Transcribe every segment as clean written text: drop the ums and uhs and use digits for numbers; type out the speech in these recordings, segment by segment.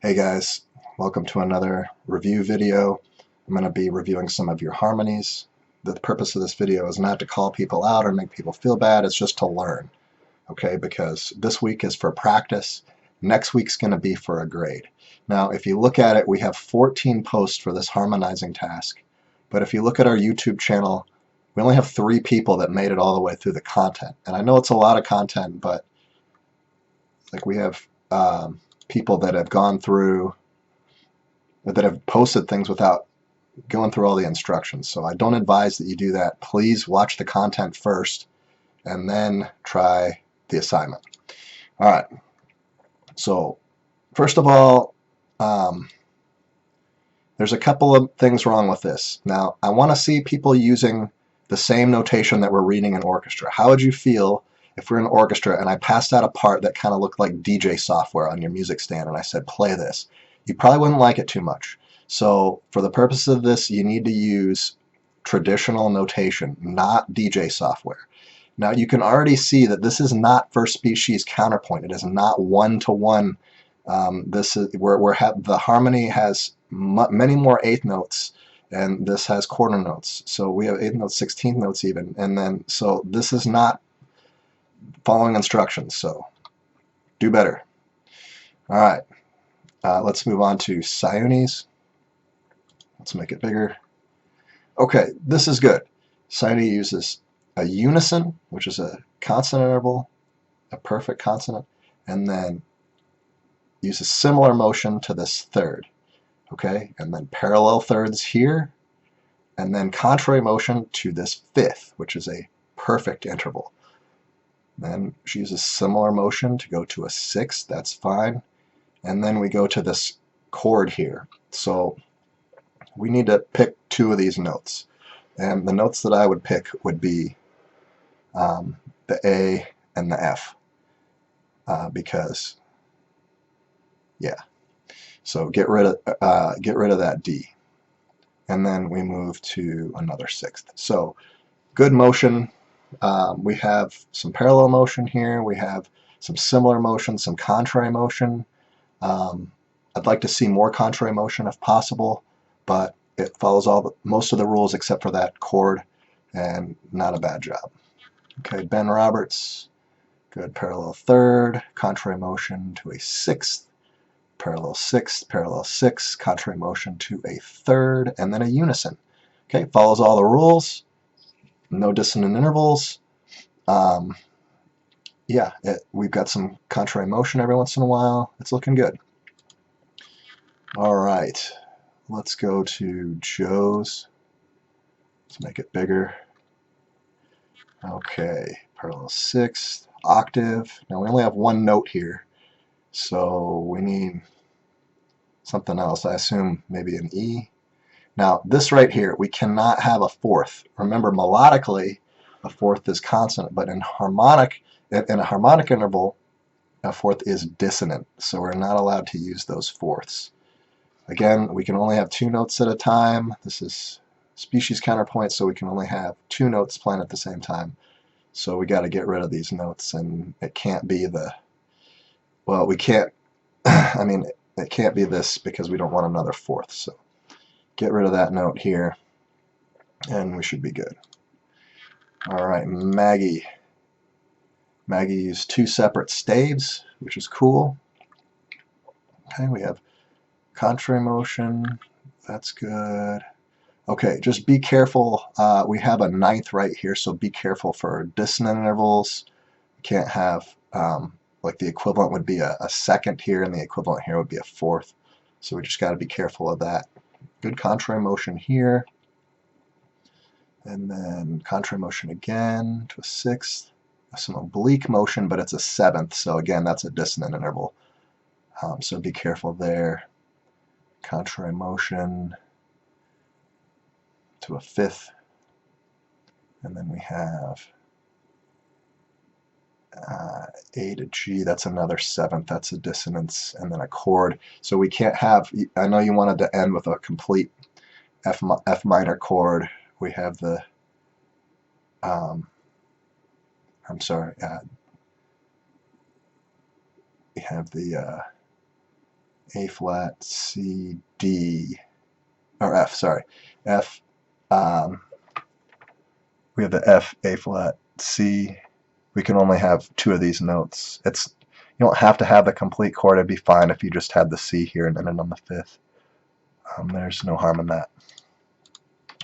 Hey guys, welcome to another review video. I'm going to be reviewing some of your harmonies. The purpose of this video is not to call people out or make people feel bad, it's just to learn, okay? Because this week is for practice, next week's going to be for a grade. Now, if you look at it, we have 14 posts for this harmonizing task, but if you look at our YouTube channel, we only have 3 people that made it all the way through the content. And I know it's a lot of content, but like we have people that have gone through, that have posted things without going through all the instructions. So I don't advise that you do that. Please watch the content first and then try the assignment. All right. So first of all, there's a couple of things wrong with this. Now, I want to see people using the same notation that we're reading in orchestra. How would you feel if we're in orchestra and I passed out a part that kind of looked like DJ software on your music stand and I said, play this? You probably wouldn't like it too much. So for the purpose of this, you need to use traditional notation, not DJ software. Now you can already see that this is not first species counterpoint. It is not one-to-one. This is where the harmony has many more eighth notes, and this has quarter notes. So we have eighth notes, 16th notes even, and then so this is not following instructions. So do better. All right. Let's move on to Sione. Let's make it bigger. Okay, this is good. Sione uses a unison, which is a consonant interval, a perfect consonant, and then uses similar motion to this third. Okay, and then parallel thirds here, and then contrary motion to this fifth, which is a perfect interval. Then she uses similar motion to go to a sixth, that's fine. And then we go to this chord here. So we need to pick 2 of these notes. And the notes that I would pick would be the A and the F. Because, yeah. So get rid of that D. And then we move to another sixth. So good motion. We have some parallel motion here. We have some similar motion, some contrary motion. I'd like to see more contrary motion if possible, but it follows most of the rules except for that chord, and not a bad job. Okay, Ben Roberts, good parallel third, contrary motion to a sixth, parallel sixth, contrary motion to a third, and then a unison. Okay, follows all the rules, no dissonant intervals. Yeah, we've got some contrary motion every once in a while. It's looking good. All right, let's go to Joe's. Let's make it bigger. Okay, parallel sixth, octave. Now we only have 1 note here, so we need something else. I assume maybe an E. Now this right here, we cannot have a fourth. Remember, melodically, a fourth is consonant, but in a harmonic interval, a fourth is dissonant, so we're not allowed to use those fourths. Again, we can only have 2 notes at a time. This is species counterpoint, so we can only have 2 notes playing at the same time. So we got to get rid of these notes, and it can't be well, we can't, I mean, it can't be this because we don't want another fourth. So get rid of that note here, and we should be good. All right, Maggie. Maggie used 2 separate staves, which is cool. Okay, we have contrary motion, that's good. Okay, just be careful. We have a 9th right here, so be careful for dissonant intervals. You can't have, like the equivalent would be a 2nd here, and the equivalent here would be a 4th. So we just got to be careful of that. Good contrary motion here. And then contrary motion again to a 6th. Some oblique motion, but it's a 7th, so again, that's a dissonant interval. So be careful there. Contrary motion to a 5th, and then we have A to G, that's another 7th, that's a dissonance, and then a chord. So we can't have, I know you wanted to end with a complete F minor chord. We have the, I'm sorry, we have the A flat, C, D, or F, sorry. F, we have the F, A flat, C. We can only have two of these notes. You don't have to have the complete chord. It'd be fine if you just had the C here and ended on the fifth. There's no harm in that.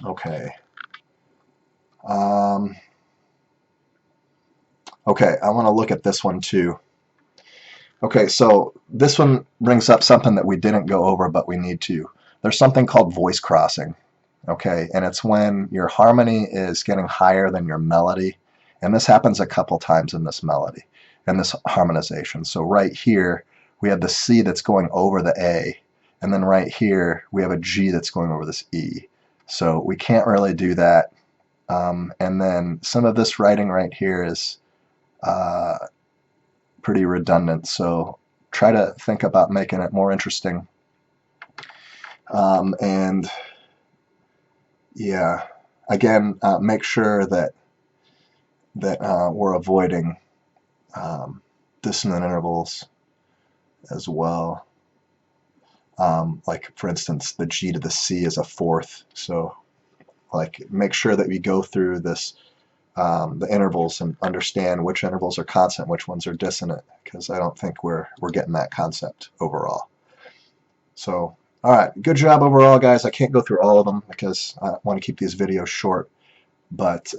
Okay. Okay, I want to look at this one too. Okay, so this one brings up something that we didn't go over, but we need to. There's something called voice crossing, okay? And it's when your harmony is getting higher than your melody. And this happens a couple times in this melody, in this harmonization. So right here, we have the C that's going over the A. And then right here, we have a G that's going over this E. So we can't really do that. And then some of this writing right here is pretty redundant, so try to think about making it more interesting. And yeah, again, make sure that we're avoiding dissonant intervals as well. Like for instance, the G to the C is a fourth, so like make sure that we go through this the intervals and understand which intervals are constant, which ones are dissonant, because I don't think we're getting that concept overall. So, all right, good job overall, guys. I can't go through all of them because I want to keep these videos short, but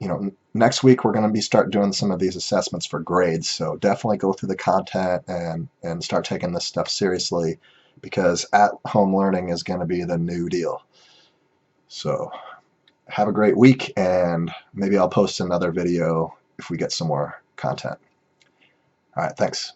you know, next week we're going to be start doing some of these assessments for grades. So definitely go through the content and start taking this stuff seriously, because at-home learning is going to be the new deal. So have a great week, and maybe I'll post another video if we get some more content. All right, thanks.